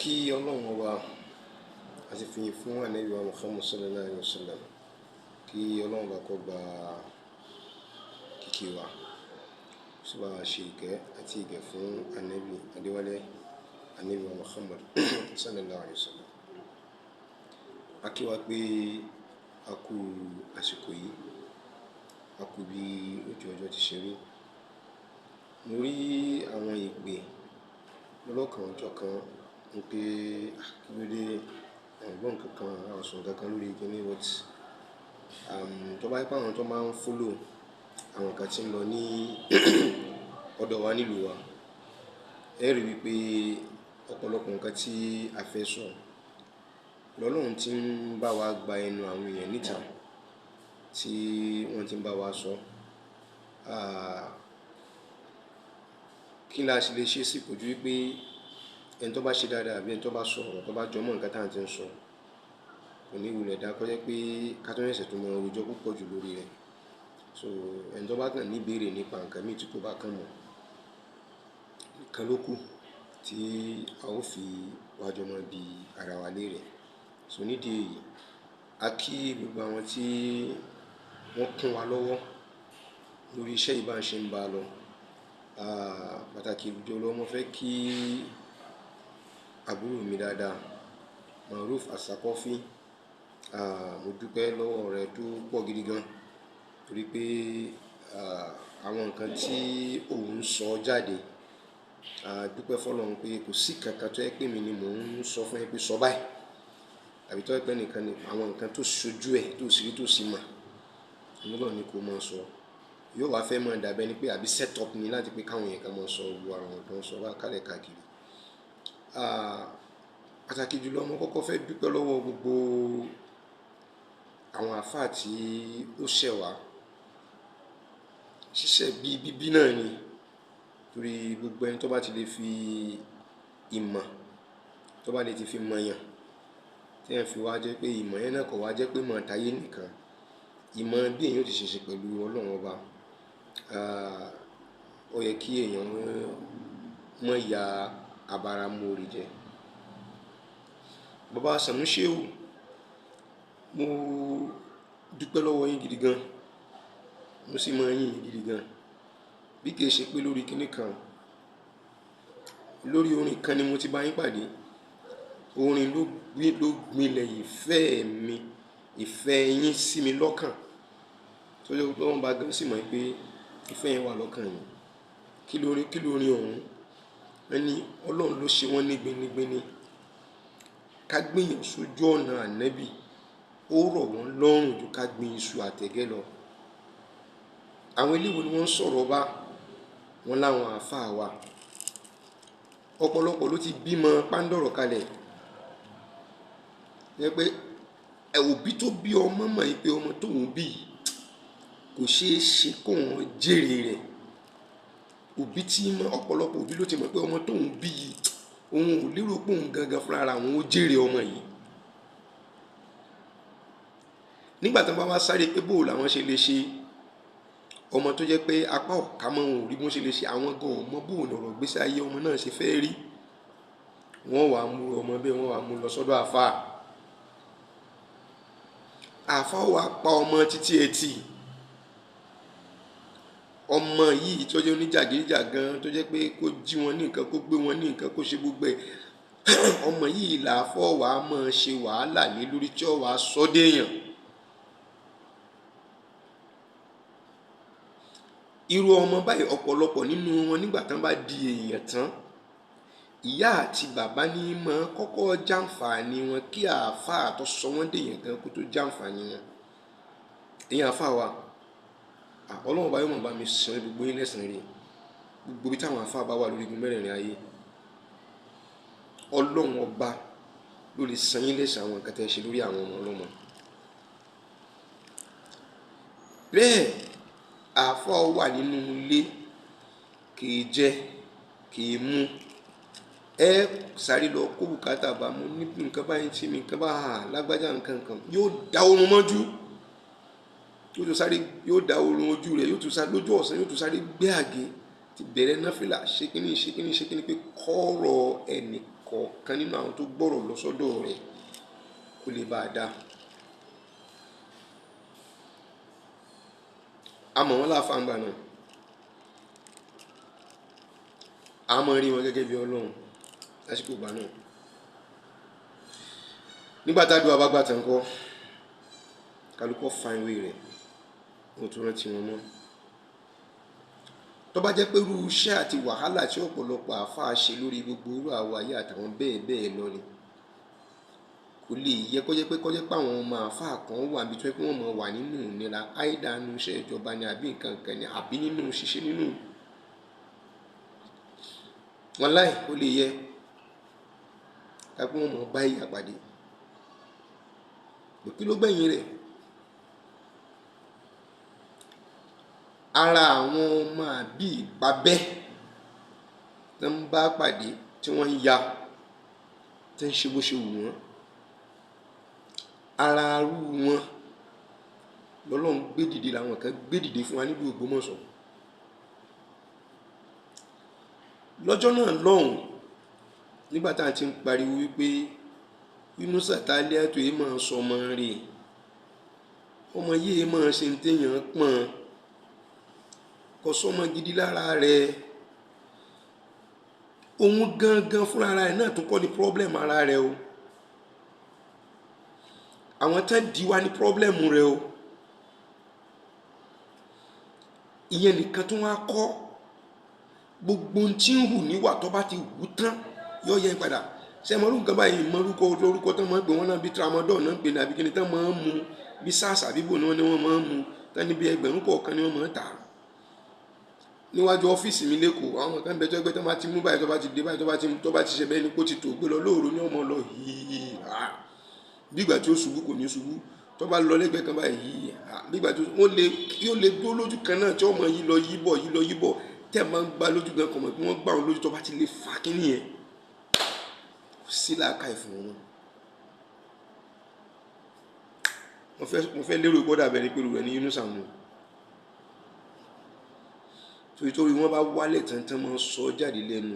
kí ọlọ́run ọba àti fìyìn fún ànábì wa Muhammad sallallahu alayhi wa sallam, kí ọlọ́run bá kó gba kíkí wa sì bá ṣe ìkẹ́ àti ìgẹ̀ fún ànábì adéwálé ànábì wa Muhammad sallallahu alayhi wa sallam. A kí wa pé a kú àsìkò yìí, a kú bí ojú ọjọ́ ti ṣe rí. Mo rí àwọn ìpè lọ́lọ́kan ọjọ́ kan ń pé kí ló dé ẹ̀gbọ́n kankan àwọn sùn kankan lórí kíní but tó bá yẹ pé àwọn tó máa ń follow àwọn kan tí ń lọ ní ọ̀dọ̀ wa nílùú wa, ẹ rí wípé ọ̀pọ̀lọpọ̀ nǹkan tí a fẹ́ sọ lọ́lọ́run tí ń bá wa gba ẹnu àwọn èèyàn níta tí wọ́n ti ń bá wa sọ. Kí la sì lè ṣe sí kò ju wípé ẹni tó bá ṣe dáadáa àbí ẹni tó bá sọ ọ̀rọ̀ tó bá jọmọ́ nǹkan tá à ń ti ń sọ kò ní wulẹ̀ dá kọjá pé ká tó ẹ̀sẹ̀ tó mọ ọjọ́ púpọ̀ jù lórí rẹ̀. So ẹni tó bá kàn ní ìbéèrè nípa nǹkan míì tí kò bá kàn mọ̀ nǹkan ló kù tí a ó fi wájọ mọ́ bí ara wa léèrè. So nídìí èyí, a kí gbogbo àwọn tí wọ́n kún wa lọ́wọ́ lórí iṣẹ́ ìbá ń ṣe ń bá lọ. Pàtàkì jùlọ mo fẹ́ kí àbúrò mi dáadáa Maruf Asakọ́fí, mo dúpẹ́ lọ́wọ́ rẹ̀ tó pọ̀ gidi gan torí pé àwọn nǹkan tí òun sọ jáde, dúpẹ́ fọ́lọ́run pé kò sí kankan tó yẹ pé mi ni mò ń sọ fún ẹ pé sọ báyìí àbí tó yẹ pé nìkan ni àwọn nǹkan tó ṣojú ẹ̀ tó sì rí tó sì mà Ọlọ́run ni kò máa sọ. Yóò wá fẹ́ máa dàbẹ́ ni pé àbí set up ni láti pé káwọn èèyàn kan máa sọ gbogbo àwọn nǹkan sọ bá kálẹ̀ káàkiri. Pàtàkì jùlọ mo kọ́kọ́ fẹ́ dúpẹ́ lọ́wọ́ gbogbo àwọn àfáà tí ó ṣẹ̀ wá. Ṣíṣẹ̀ bíbí náà ni torí gbogbo ẹni tó bá ti lè fi ìmọ̀ tó bá lè ti fi mọ̀ yàn tí ẹ̀ fi wá jẹ́ pé ìmọ̀ yẹn náà kò wá jẹ́ pé mọ̀ táyé nìkan, ìmọ̀ bí èèyàn ti ṣe pẹ̀lú Ọlọ́run ọba. Ó yẹ kí èèyàn mọ̀ ya abara mórí jẹ. Bàbá Sanusiu, mo dúpẹ́ lọ́wọ́ yín gidi gan, mo sì máa yìn yín gidi gan. Bí kìí ṣe pé lórí kíní kan, lórí orin kan ni mo ti bá yín pàdé. Orin ló gbinlẹ̀ ìfẹ́ mi, ìfẹ́ yín sí mi lọ́kàn. Tó jẹ́ pé wọ́n bá gan sì mọ̀ pé ìfẹ́ yẹn wà lọ́kàn yín. Kí lórin ọ̀hún? Ẹni Ọlọ́run ló ṣe wọ́n ní gbinigbini. Ká gbìyàn sójú ọ̀nà ànábì ó rọ̀ wọ́n lọ́rùn ju ká gbin iṣu àtẹ̀gẹ́ lọ. Àwọn eléwo ni wọ́n ń sọ̀rọ̀ bá wọn láwọn àáfàá wa. Ọ̀pọ̀lọpọ̀ ló ti bímọ pándọ̀rọ̀ kalẹ̀. Jẹ́ pé òbí tó bí ọmọ mọ̀ pé ọmọ tóun bí kò ṣeé ṣe kó wọn jèrè rẹ̀. Òbí tí mọ̀ ọ̀pọ̀lọpọ̀ òbí ló ti mọ̀ pé ọmọ tóun bí yìí òun ò lérò pé òun gangan fúnra ara òun ó jèrè ọmọ yìí. Nígbà tí wọ́n bá wá sáré pé bóò làwọn ṣe lè ṣe ọmọ tó jẹ́ pé apá ọ̀ka mọ́ wọn ò rí bó ṣe lè ṣe àwọn gan ò mọ bóò lọ̀rọ̀ gbésí ayé ọmọ náà ṣe fẹ́ rí. Wọ́n wá mú ọmọ bẹ́ẹ̀ wọ́n wá mú lọ sọ́dọ̀ àfáà. Àfáà wá pa ọmọ títí etí. Ọmọ yìí tó jẹ́ oníjàgídíjàgan tó jẹ́ pé kó jí wọn ní nǹkan kó gbé wọn ní nǹkan kó ṣe gbogbo ẹ̀. Ọmọ yìí làáfọ́ wàá máa ṣe wàhálà lé lórí tí ó wàá sọ́dé èèyàn. Irú ọmọ báyìí ọ̀pọ̀lọpọ̀ nínú wọn nígbà tán bá di èèyàn tán, ìyá àti bàbá ní máa kọ́kọ́ jàǹfààní wọn kí àáfàá tó sọ wọ́n dé èèyàn gan kó tó jàǹfààní wọn. Èèyàn àáfàá wa, Ọlọ́run bá yóò mọ̀ bá mi san gbogbo yín lẹ́san rẹ̀. Gbogbo bí táwọn àáfàá bá wà lórí igun mẹ́rẹ̀ẹ̀rin ayé, Ọlọ́run ọba ló lè san yín lẹ́san àwọn nǹkan tẹ́ ṣe lórí àwọn ọmọ ọlọ́mọ. Bẹ́ẹ̀ àáfàá wà nínú ilé kìí jẹ kìí mú, sáré lọ kó bùkátà bá mú ní nǹkan báyìí tí mi nǹkan bá lágbájá nǹkan kan yóò dá oorun mọ́jú. Yóò dá oorun ojú rẹ̀ yóò tún sáré lójú ọ̀sán yóò tún sáré gbé àgé ti bẹ̀rẹ̀ náfìlà ṣékíní pé kọ́rọ̀ ẹnì kọ̀ọ̀kan nínú àwọn tó gbọ́rọ̀ lọ sọ́dọ̀ rẹ̀ kó lè bá a dá. àmọ́ wọn láàfáà ń gbà náà, àmọ́ rí wọn gẹ́gẹ́ bí Ọlọ́run lásìkò ìgbà náà. nígbà tádùá bá gbà tán kọ́, kálukọ́ fa ìwé rẹ̀, wọn tún rántí wọn mọ́. tó bá jẹ́ pé irú iṣẹ́ àti wàhálà tí ọ̀pọ̀lọpọ̀ àáfàá ṣe lórí gbogbo irú àwọn ayé àtàwọn bẹ́ẹ̀ bẹ́ẹ̀ lọ ni, kò lè yẹ kó jẹ́ pé àwọn ọmọ àáfàá kan wà níbi tó yẹ pé wọ́n mọ̀ wà nínú ìnira, àìdánù iṣẹ́ ìjọba ni àbí nǹkan kan ni àbí nínú ṣíṣe nínú. wàláhì ó lè yẹ ká pé wọ́n mọ̀ bá ìyà pàdé. kí ló gbẹ̀yìn rẹ̀? ara àwọn ọmọ àbí ìpabẹ́ tó ń bá pàdé tí wọ́n ń ya tó ń ṣe bó ṣe wù wọ́n, ara arú wọn lọ́lọ́run gbé dìde, làwọn kan gbé dìde fún wa nílùú Ògbómọ̀ṣọ́. lọ́jọ́ náà lọ́hùn, nígbà tá à ti ń pariwo wípé Yunusa Taliatu yìí máa sọ ọmọ rẹ̀, ọmọ yìí máa ṣe ń téèyàn pọ̀n, kò sọmọ gidi lára rẹ̀, òun gangan fúnra rẹ̀ náà tó kọ́ ní problem ara rẹ̀ o, àwọn tán di wá ní problem rẹ̀ o. ìyẹn nìkan tó wá kọ́, gbogbo tí ń hù níwà tó bá ti hù tán yóò yẹ padà. ṣe mọ́rú nǹkan báyìí, orúkọ tán máa ń pè wọ́n náà bí tramadol náà ń pè ní àbíkíni tán máa ń mu, bí SARS àbíbò ni wọ́n máa ń mu, tán níbi ẹgbẹ̀rún kọ̀ọ̀kan ni wọ́n máa ń tà. níwájú ọ́fíìsì mi lẹ́kọ̀ọ́, àwọn kan bẹ́ẹ̀ tó ẹgbẹ́ tó bá ti mú báyìí, tó bá ti dé báyìí, tó bá ti ṣe bẹ́ẹ̀ ni kó ti tò gbé lọ lóòrò ní ọmọ lọ yìí, bí ìgbà tí ó ṣubú kò ní ṣubú, tó bá lọ lẹ́gbẹ̀ẹ́ kan báyìí yìí, bí ìgbà tí yóò lè dúró lójú kan náà tí ọmọ yìí lọ yíbọ̀ tẹ́ máa ń gbá lójú gan kọ̀mọ̀ pé wọ́n gbá wọn lójú tó bá ti lè fa kíní yẹn, kò sí làákàyè fún wọn. mo fẹ́ lérò gbọ́dọ̀ abẹ́rẹ́ pẹ̀lú rẹ̀ ní Yunusa mu, torí wọ́n bá wálẹ̀ tán máa ń sọ jáde lẹ́nu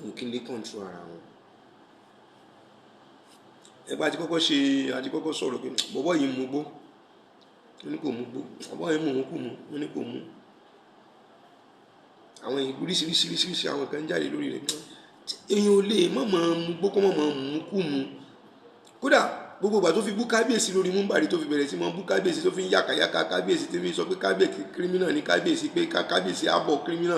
nǹkan lè kọ́ńtró ara wọn. ẹgbẹ́ àti kọ́kọ́ sọ̀rọ̀ pé bọ́bọ́ yìí mú gbó, wọ́n ní kò mú gbó, bọ́bọ́ yìí mú òun kù mú, wọ́n ní kò mú. àwọn oríṣiríṣi àwọn kan jáde lórí rẹ̀ náà. èèyàn ò lè mọ̀ mú gbó kọ́ mọ̀ mú kù mú. kódà gbogbo ìgbà tó fi bú kábíyèsí lórí múmbàrí, tó fi bẹ̀rẹ̀ sí mọ́ bú kábíyèsí, tó fi ń yàkàyàkà kábíyèsí, tó fi sọ pé kábíyèsí kírímínà ní kábíyèsí, pé kábíyèsí àbọ̀ kírímínà,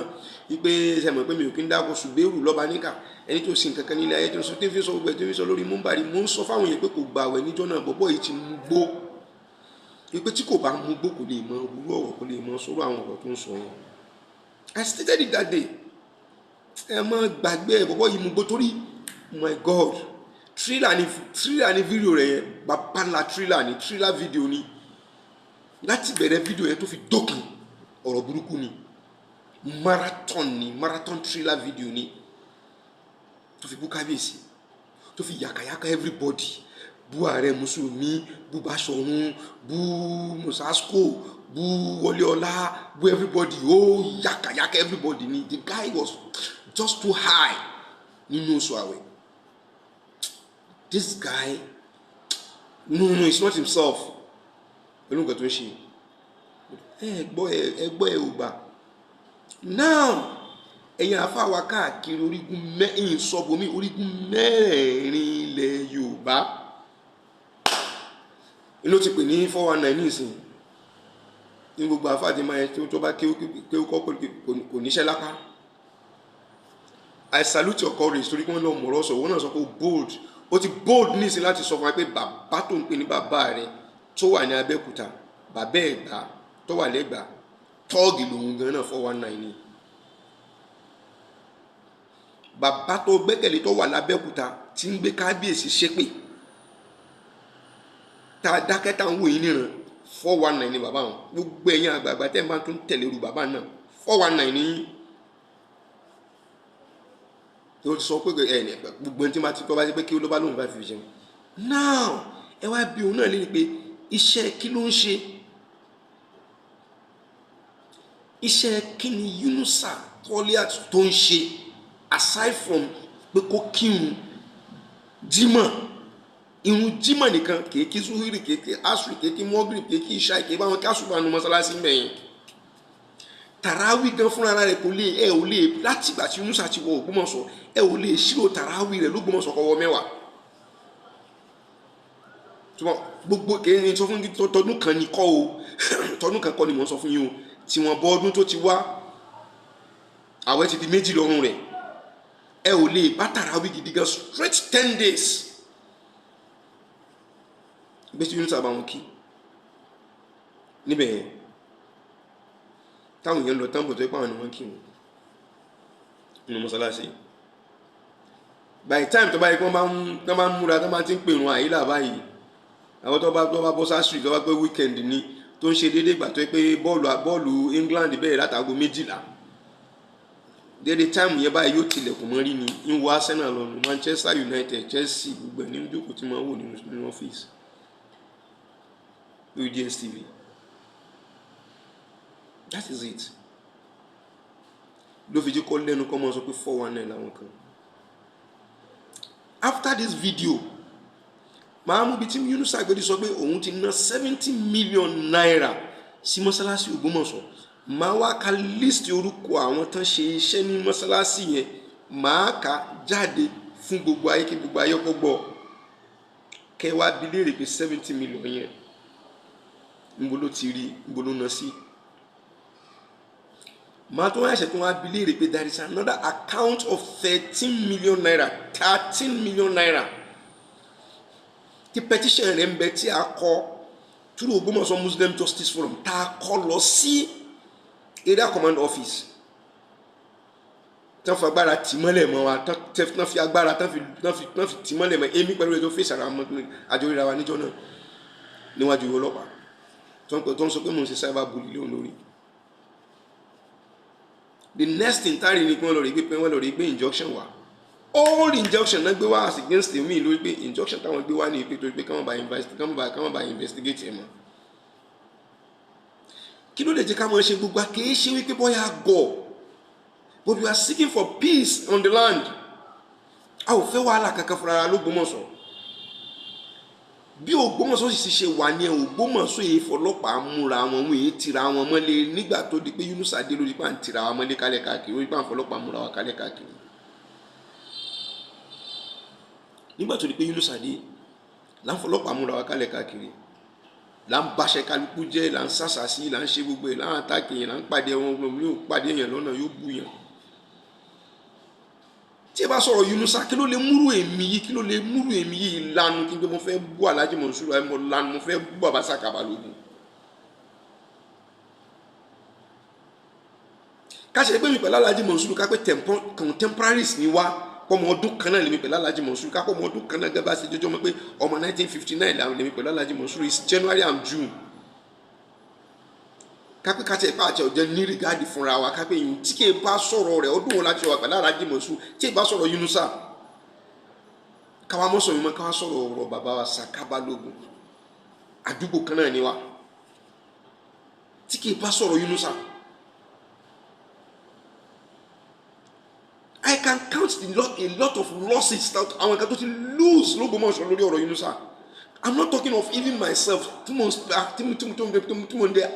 wípé sẹ́mọ̀ pé mi ò kí ń dáko ṣùgbẹ́rù lọ́ba níkà, ẹni tó sin kankan nílé ayé tó ń sọ, tó fi sọ gbogbo ẹ̀ tó fi sọ lórí múmbàrí. mo ń sọ fáwọn èèyàn pé kò gbà wẹ̀ níjọ́ náà, bọ́bọ́ yìí ti mú gbó, wípé tí kò bá mú gbó kò lè mọ wúrú ọ̀rọ̀, kò lè mọ sọ̀rọ̀ àwọn ọ̀rọ̀ tó ń sọ yẹn. I stated it that day. ẹ má gbàgbé bọ́bọ́ yìí mú gbó torí, my God, thriller ni fídíò rẹ̀ yẹn, bàbá ńlá thriller fídíò ni, láti bẹ̀rẹ̀ fídíò yẹn tó fi dókun ọ̀rọ̀ burúkú ni, marathon thriller fídíò ni, tó fi bú kábíyèsí, tó fi yàkàyàkà everybody, bú ààrẹ mùsùlùmí, bú Báṣọ̀run, bú Mùsàsíkò, bú Wọléọlá, bú everybody, ó yàkàyàkà everybody ni. The guy was just too high nínú oṣù àwẹ̀. This guy, no, it's not himself. pẹ̀lú nǹkan tó ń ṣe, ẹgbọ́ ẹ ò gbà. Now ẹ̀yin àfáà wa káàkiri orígun mẹ́rin sọ́bomi, orígun mẹ́rin ilẹ̀ Yorùbá ló ti pè ní 419 nísìn. ní gbogbo àfáà ti máa yẹ tó bá kéwú kọ́ kò níṣẹ́ lápá. I salute your courage torí kí wọ́n lọ mọ̀rọ̀ sọ, wọ́n náà sọ pé bold, ó ti bold nísìn láti sọ fún wa pé bàbá tó ń pè ní bàbá rẹ̀ tó wà ní Abẹ́òkúta, bàbá Ẹ̀gbá tó wà lẹ́gbàá, tọ́ọ̀gì lòun gan náà 419 ni. bàbá tó gbẹ́kẹ̀lé tó wà lábẹ́òkúta tí ń gbé kábíyèsí ṣépè, tá a dákẹ́ tá ń wò yín níran, 419 ni bàbá wọn. gbogbo ẹ̀yin àgbààgbà tẹ́ ń bá tún tẹ̀lé irú bàbá náà, 419 ni. ó ti sọ pé gbogbo ẹni tí wọ́n ti tọ́ bá ṣe pé kí ló bá lóun bá fi jẹun. now ẹ wá bí òun náà lé ní pé iṣẹ́ kí ló ń ṣe, iṣẹ́ kí ni Yunusa Taliatu tó ń ṣe aside from pé kó kírun, jímọ̀ irun jímọ̀ nìkan kèékí zuhiri kèékí asri kèékí mọ́gìrì kèékí ìṣá kèékí báwọn kásùbà nu mọ́sálásí mẹ́yìn tàràwí gan fúnra rẹ̀ kò lè ẹ ò lè látìgbà tí Yunusa ti wọ Ògbómọ̀ṣọ́ ẹ ò lè ṣírò tàràwí rẹ̀ l'Ógbómọ̀ṣọ́ kọ́wọ́ 10 gbogbo kèéní sọ fún tọdún kan ní kọ́ o tọdún kan kọ́ ni mò ń sọ fún yín o tí wọ́n bọ́ ọdún tó ti wá àwẹ̀ ti di 2 lọ́rùn rẹ̀ ẹ ò lè bá tàràwí gidi gan straight 10 days gbé tí Yunusa bá wọn kí níbẹ̀ yẹn táwọn èèyàn lọ tán bọ̀ tó ipá wọn ni wọ́n kí wọn nínú mọ́sálásí by the time tó bá yẹ kí wọ́n bá ń múra tó bá ti ń pèrún àyílà báyìí àwọn tó bá bọ́ sásùrì tó bá pé weekend ni tó ń ṣe déédéé gbà tó yẹ pé bọ́ọ̀lù England bẹ̀rẹ̀ látago 12 déédéé time yẹn báyìí yóò tilẹ̀kùn mọ́rí ni ń wo Arsenal lọ́nu Manchester United Chelsea gbogbo ẹ̀ nínú jókòó tí wọ́n wò nínú ọ́fíìsì lórí DSTV. That is it. Ló fi jẹ́ kọ́ lẹ́nu kọ́ mọ́ sọ pé 419 làwọn kan. After this video màá mú bí tí Yunusa Agodi sọ pé òun ti ná 70 million naira sí mọ́sálásí Ògbómọ̀ṣọ́ màá wá ka list orúkọ àwọn tán ṣe iṣẹ́ ní mọ́sálásí yẹn màá kà jáde fún gbogbo ayé kí gbogbo ayé kó gbọ́ kẹwàá bí léèrè pé 70 million yẹn níbo ló ti rí níbo ló ná sí. Màá tó wáyé ṣètò wọn bí léèrè pé there is another account of 13 million naira tí petition rẹ̀ ń bẹ tí a kọ through Ògbómọ̀ṣọ́ Muslim Justice Forum tá a kọ lọ sí area command office tán fi agbára tì mọ́lẹ̀ mọ́ wa tán fi agbára tán fi tì mọ́lẹ̀ mọ́ èmi pẹ̀lú ètò fèsì ara àjọ ìra wa níjọ́ náà níwájú ọlọ́pàá tó ń sọ pé mo ń ṣe cyber bully lóun lórí. The next thing tari ni kí wọ́n lọ rí gbé pé wọ́n lọ rí gbé injunction wá all injunction náà gbé wá as against me lórí pé injunction táwọn gbé wá ní ìpè tó gbé káwọn bá investigate ẹ̀ mọ́. Kí ló lè jẹ́ ká mọ̀ ṣe gbogbo àkéé ṣe wípé bóyá gọ̀ but we are seeking for peace on the land. A ò fẹ́ wàhálà kankan fúnra ara l'Ógbómọ̀ṣọ́ bí Ògbómọ̀ṣọ́ sì ṣe wà ní Ògbómọ̀ṣọ́ yìí fọlọ́pàá múra wọn èyí tira wọn mọ́lé nígbà tó di pé Yunusa dé lórí pa ń tira wọn mọ́lé kálẹ̀ káàkiri lórí pa ń fọlọ́pàá múra wọn kálẹ̀ káàkiri. Nígbà tó di pé Yunusa dé là ń fọlọ́pàá múra wọn kálẹ̀ káàkiri là ń báṣẹ kálukú jẹ́ là ń sàṣàṣì là ń ṣe gbogbo ẹ̀ là ń àtàkì yẹn là ń pàdé wọn yóò pàdé yẹn lọ́nà yóò bú yẹn. Tí ẹ bá sọ̀rọ̀ Yunusa kí ló lè múrù èmi yìí lanu kí n pé mo fẹ́ bú Alhaji Monsuru mo lanu mo fẹ́ bú Baba Saka Balogun. Ká ṣe pé mi pẹ̀lú Alhaji Monsuru ká pé contemporaries ni wá pọ́mọ ọdún kan náà lèmi pẹ̀lú Alhaji Monsuru ká pọ́mọ ọdún kan náà gẹ́gẹ́ bá ṣe jọjọ́ mọ́ pé ọmọ 1959 làwọn lèmi pẹ̀lú Alhaji Monsuru is January and June. Kápẹ́ káti ẹ̀pá àti ọ̀jẹ́ ní rìgáàdì fúnra wa kápẹ́ yìí tí kì í bá sọ̀rọ̀ rẹ̀ ọdún wọn láti wà pẹ̀lú Alhaji Monsuru tí ì bá sọ̀rọ̀ Yunusa káwa mọ́ sọ̀rọ̀ mọ́ káwa sọ̀rọ̀ ọ̀rọ̀ Baba wa Saka Balogun àdúgbò kan náà ni wa tí kì í bá sọ̀rọ̀ Yunusa. I can count a lot of losses that àwọn kan tó ti lose l'Ógbómọ̀ṣọ́ lórí ọ̀rọ̀ Yunusa. I'm not talking of even myself. The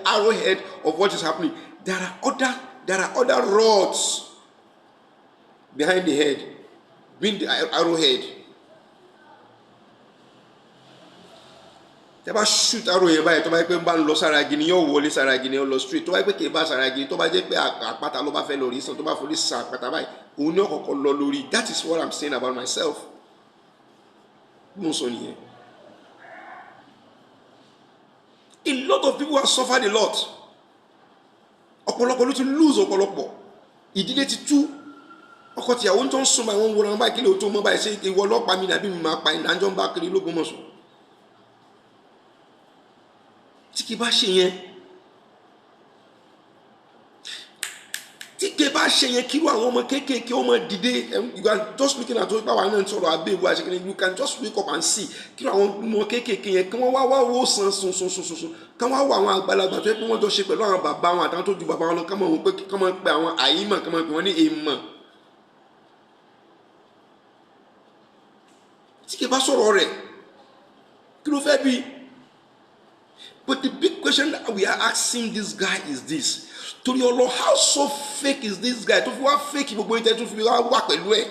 arrowhead of what is happening. There are other rods behind the head, being the arrowhead. Tẹ́ bá shoot arrow yẹn báyìí tó bá yẹ pé ń bá ń lọ sára igi ni yóò wọlé sára igi ni yóò lọ straight tó bá yẹ pé kì í bá sára igi tó bá jẹ́ pé àpáta ló bá fẹ́ lọ rí sàn tó bá forí sàn àpáta báyìí òun ni ọ̀kọ̀ọ̀kan lọ lórí. That is what I'm saying about myself. Mo sọ nìyẹn. A lot of people have suffered a lot. Ọ̀pọ̀lọpọ̀ ló ti lose ọ̀pọ̀lọpọ̀. Ìdílé ti tú. Ọkọ tìyàwó ń tó ń sún báyìí wọ́n ń wọra wọn báyìí kí lè tó mọ́ báyìí ṣe ìwọ ọlọ́pàá mi nàbí mi máa pa ìdájọ́ ń bá kiri l'Ógbómọ̀ṣọ́. Tí kì bá ṣe yẹn kí irú àwọn ọmọ kéékèèké ọmọ dìde you are just looking at those power náà sọ̀rọ̀ abẹ́wò àṣekẹ́ni you can just wake up and see kí irú àwọn ọmọ kéékèèké yẹn kí wọ́n wá wó sàn kí wọ́n wá àwọn àgbàlagbà tó yẹ pé wọ́n jọ ṣe pẹ̀lú àwọn bàbá wọn àtàwọn tó ju bàbá wọn lọ kí wọ́n pe àwọn àyímọ̀ kí wọ́n pe wọ́n ní èèmọ̀. tí kì bá sọ̀rọ̀ rẹ̀ kí ló fẹ́ bí. But the big question that we are asking this guy is this: torí ọlọ́, how so fake is this guy tó fi wá fake gbogbo ìtẹ́ tó fi wá wà pẹ̀lú ẹ̀.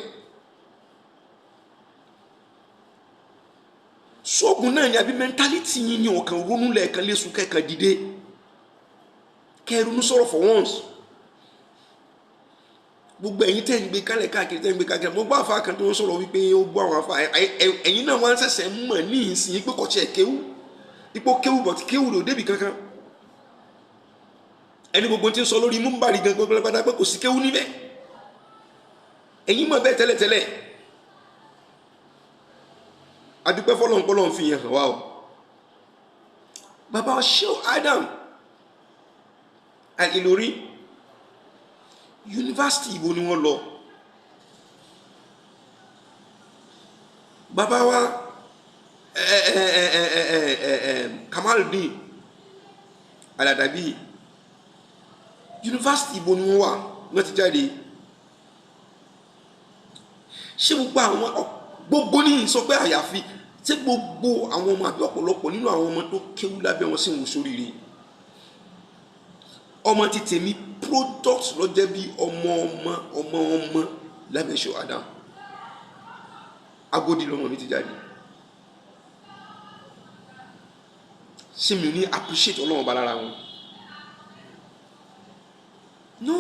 Ṣóògùn náà ni àbí mentality yín ni ọ̀kan ronú lẹ́ẹ̀kan lẹ́sùn kẹ́ẹ̀kan dìde kẹ́ẹ̀rúnú sọ̀rọ̀ for once. Gbogbo ẹ̀yin tẹ́ ń gbé kálẹ̀ káàkiri tẹ́ ń gbé káàkiri mo gbọ́ àfa kan tó ń sọ̀rọ̀ wípé ó gbọ́ àwọn afa ẹ̀yin náà wọ́n ṣẹ̀ṣẹ̀ mọ̀ ní ìsìn pé kò tiẹ̀ kéwú ipò kéwú bọ̀ tí kéwú ló débì kankan. Ẹni gbogbo tí ń sọ lórí múmbàrí gan gbogbo padà pé kò sí kéwú níbẹ̀. Ẹ̀yin mọ̀ bẹ́ẹ̀ tẹ́lẹ̀tẹ́lẹ̀. Adúpẹ́ fọlọ́npọ́lọ́ fi hàn wá o. Bàbá Sheikh Adam Al-Ilory yunifásitì ibo ni wọ́n lọ. Bàbá wa Kamaluddin Al-Adabi yunifásitì ibo ni wọ́n wà wọ́n ti jáde. Ṣé gbogbo ní sọ pé àyàfi ṣé gbogbo àwọn ọmọ àbí ọ̀pọ̀lọpọ̀ nínú àwọn ọmọ tó kéwú lábẹ́ wọn sí wọn sóríire. Ọmọ ti tèmi product ló jẹ́ bí ọmọ lábẹ́ Sheikh Adam. Agodi lọmọ mi ti jáde. Ṣé mi ní appreciate Ọlọ́run bá lára wọn? No,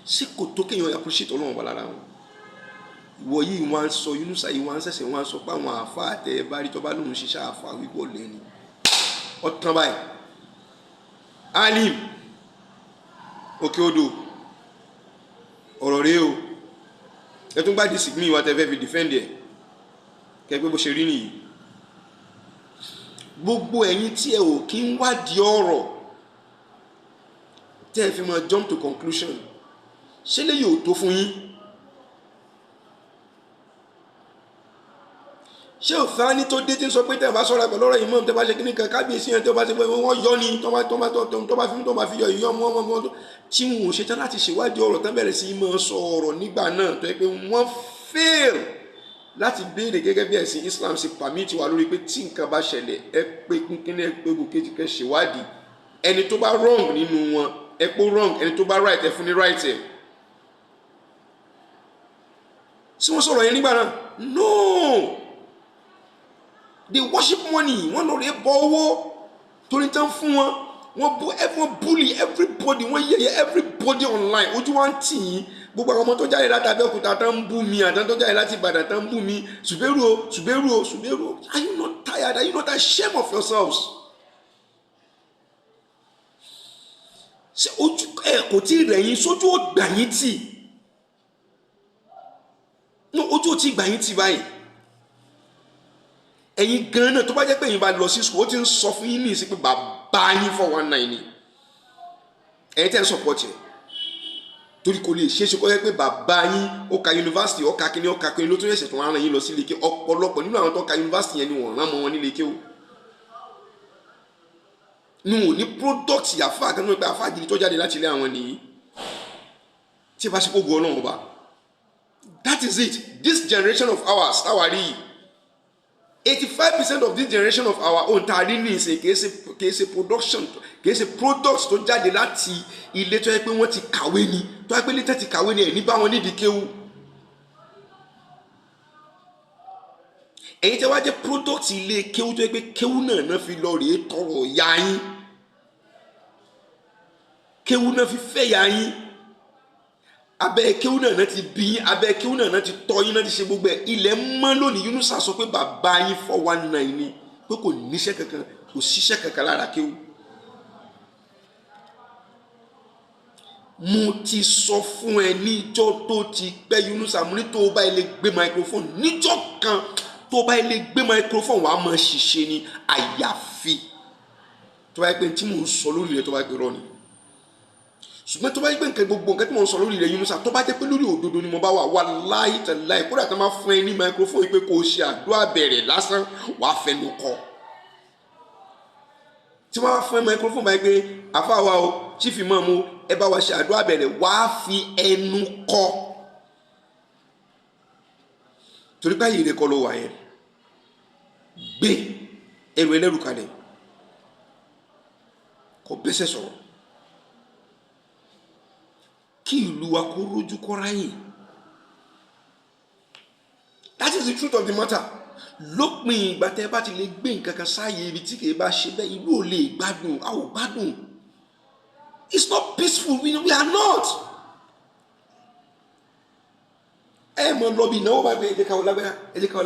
ṣé kò tó kéèyàn appreciate Ọlọ́run bá lára wọn? Ìwọ yìí wọ́n á sọ Yunusa yìí wọ́n á ṣẹ̀ṣẹ̀ wọ́n á sọ pé àwọn àfa àtẹ bá rí tó bá lóun ṣiṣẹ́ àfa wíwọ̀ lẹ́ni. Ọ̀tán báyìí. Alim òkè odò ọ̀rọ̀ rèé o. Ẹ tún bá disagree mi wá tẹ́ fẹ́ fi defend ẹ̀ kẹ́gbẹ́ bó ṣe rí nìyí. Gbogbo ẹ̀yin tí ẹ ò kí ń wádìí ọ̀rọ̀ tẹ́ ẹ fi máa jump to conclusion ṣé lè yóò tó fún yín. Ṣé òfin ní tó dé tí ń sọ pé tẹ́ ẹ bá sọ̀rọ̀ pẹ̀lú ọ̀rọ̀ ìmọ̀ tẹ́ bá ṣe kíní kan kábíyèsí yẹn tẹ́ bá ṣe pé wọ́n yọ ni tó bá fi yọ ìyọ́ mọ́ tí wọn ò ṣetán láti ṣèwádìí ọ̀rọ̀ tán bẹ̀rẹ̀ sí máa sọ ọ̀rọ̀ nígbà náà tó yẹ pé wọ́n fail láti béèrè gẹ́gẹ́ bí ẹ̀sìn Islam ṣe pàmìtì wà lórí pé tí nǹkan bá ṣẹlẹ̀ ẹ pé kíní ẹ pé gòkèjì kẹ́ ṣèwádìí ẹni tó bá wrong nínú wọn ẹ pé wrong ẹni tó bá right ẹ fún ní right ẹ. Ṣé wọ́n sọ̀rọ̀ yẹn nígbà náà? No. They worship money. Wọ́n lọ rẹ̀ bọ owó torí tán fún wọn. Wọ́n bully everybody. Wọ́n yẹ̀yẹ́ everybody online. Ojú wa ń tì yín. Gbogbo àwọn ọmọ tó jáde láti Abẹ́òkúta tán ń bú mi àtàn tó jáde láti Ìbàdàn tán ń bú mi. Ṣùgbẹ́rù o. Are you not tired? Are you not ashamed of yourselves? Ṣé ojú ẹ̀ kò tí ì rẹ̀ yín sójú ò gbà yín tì? No, ojú ò tí ì gbà yín tì báyìí. Ẹ̀yin gan náà tó bá jẹ́ pé ẹ̀yin bá lọ sí school ó ti ń sọ fún yín ní ìsìn pé bàbá yín 419 ni ẹ̀yin tẹ́ ń support ẹ̀ torí kò lè ṣeé ṣe kó jẹ́ pé bàbá yín ó ka yunifásitì ó ka kíní ló tún ẹ̀ṣẹ̀ tó ń rán yín lọ sí ilé ké ọ̀pọ̀lọpọ̀ nínú àwọn tó ka yunifásitì yẹn ni wọ́n rán mọ́ wọn nílé ké o ní wọn ò ní product yàfa kan náà pé àfa gidi tó jáde láti ilé àwọn nìyí tí ẹ bá ṣe kó gu Ọlọ́run ọba. That is it. This generation of ours táwa rí yìí 85% of this generation of our own tari ní ìsìn kìí ṣe production kìí ṣe products tó jáde láti ilé tó yẹ pé wọ́n ti kàwé ni tó yẹ pé ilé tó ti kàwé ni ẹ̀ ní bá wọn nídìí kéwú. Ẹ̀yin tẹ́ wá jẹ́ product ilé kéwú tó yẹ pé kéwú náà fi lọ rèé tọrọ ya yín kéwú náà fi fẹ́ ya yín abẹ́ kéwú náà ti bí yín abẹ́ kéwú náà ti tọ́ yín náà ti ṣe gbogbo ẹ̀ ilẹ̀ mọ́ lónìí Yunusa sọ pé bàbá yín 419 ni pé kò níṣẹ́ kankan kò ṣiṣẹ́ kankan lára kéwú. Mo ti sọ fún ẹ níjọ́ tó ti pẹ́ Yunusa mo ní tó o bá ilé gbé microphone níjọ́ kan tó o bá ilé gbé microphone wàá máa ṣiṣẹ́ ní àyàfi tó bá yẹ pé tí mò ń sọ lórí rẹ tó bá yẹ pé rọ ni. Ṣùgbọ́n tó bá yẹ pé nǹkan gbogbo nǹkan tí mò ń sọ lórí rẹ̀ Yunusa tó bá jẹ́ pé lórí òdodo ni mo bá wà wallahi tallahi kódà tó máa fún ẹ ní microphone pé kò ṣe àdúrà bẹ̀rẹ̀ lásán wàá fẹnu kọ. Tí wọ́n bá fún ẹ microphone báyìí pé àfáà o chief imam o ẹ bá wa ṣe àdúrà bẹ̀rẹ̀ wàá fi ẹnu kọ. Torí báyìí rẹ kọ́ ló wà yẹn gbé ẹrù ẹlẹ́rù kalẹ̀ kó bẹ́sẹ̀ sọ̀rọ̀ kí ìlú wa kó rójú kó ráyè. That is the truth of the matter. Lópin ìgbà tẹ́ bá ti lè gbé nǹkan kan sáàyè ibi tí kìí bá ṣe bẹ́ẹ̀ ìlú ò lè gbádùn, a ò gbádùn. It's not peaceful, we are not. Ẹ mọ̀ lọ bí ìnáwó bá gbé ẹ̀jẹ̀ káwọ́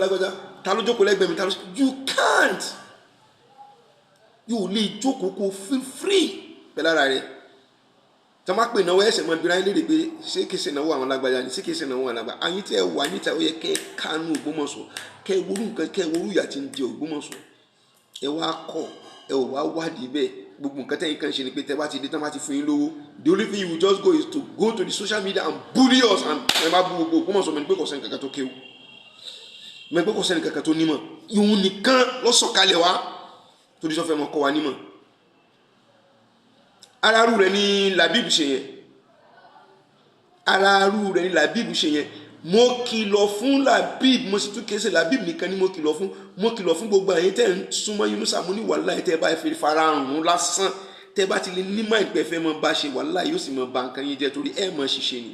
lágbájá ta ló jókòó lẹ́gbẹ̀ẹ́ mi ta ló ṣe. You can't. Yóò lè jókòó kó feel free pẹ̀lú ara rẹ̀. Tí wọ́n bá pè náwó ẹ̀sẹ̀ mọ́ ibìrán lédè pé ṣé kìí ṣe náwó àwọn lágbájá ni ṣé kìí ṣe náwó àwọn lágbájá. Àyín tí ẹ wà níta ó yẹ kẹ́ ẹ kánú Ògbómọ̀ṣọ́ kẹ́ ẹ worú nǹkan kẹ́ ẹ worú ìyà tí ń di Ògbómọ̀ṣọ́. Ẹ wá kọ̀ ẹ ò wá wádìí bẹ́ẹ̀ gbogbo nǹkan tẹ́yìn kan ṣe ni pé tẹ́ bá ti dé tán bá ti fún yín lówó. The only thing you will just go is to go to the social media and bully us and ẹ má bú gbogbo Ògbómọ̀ṣọ́ mẹ́ni pé kò sẹ́ni kankan tó kéwú mẹ́ni pé kò sẹ́ni kankan tó nímọ̀ ìhun nìkan lọ́sọ̀kalẹ̀ wá torí sọ́fẹ́ mọ́ kọ́ wa nímọ̀. Aráàlú rẹ̀ ní Labib ṣe yẹn aráàlú rẹ̀ ní Labib ṣe yẹn mo kìlọ̀ fún Labib mo sì tún kése Labib nìkan ni mo kìlọ̀ fún gbogbo àyè tẹ́ ń súnmọ́ Yunusa mo ní wàláhì tẹ́ bá fi farahàn lásán tẹ́ bá ti lè ní máa ìpẹ́ fẹ́ mọ́ bá ṣe wàláhì yóò sì mọ́ bá nǹkan yín jẹ́ torí ẹ̀ mọ́ ṣiṣẹ́ ni.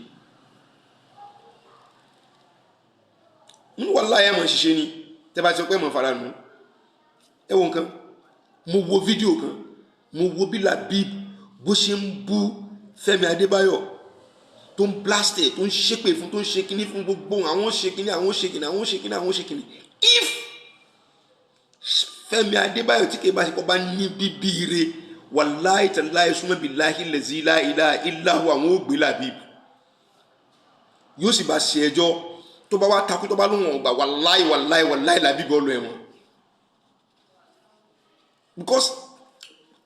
mo ní wàláhì ẹ̀ mọ́ ṣiṣẹ́ ni tẹ́ bá ti pẹ́ mọ́ farahàn. Ẹ wo nǹkan mo wo fídíò kan mo wo bí Labib bó ṣe ń bú Fẹ́mi Adébáyọ̀ tó ń blastẹ̀ tó ń ṣépè fún tó ń ṣe kíní fún gbogbo àwọn ṣe kíní. If Fẹ́mi Adébáyọ̀ tí kìí bá ṣe kọ́ bá ní bíbí re wàláhì tàláhì súnmọ́ billahi lazi la ilaha illa huwa àwọn ògbé Labib yóò sì bá ṣe ẹjọ́ tó bá wá takú tó bá lóhùn ọgbà wàláhì Labib ọlọ ẹ̀wọ̀n. Because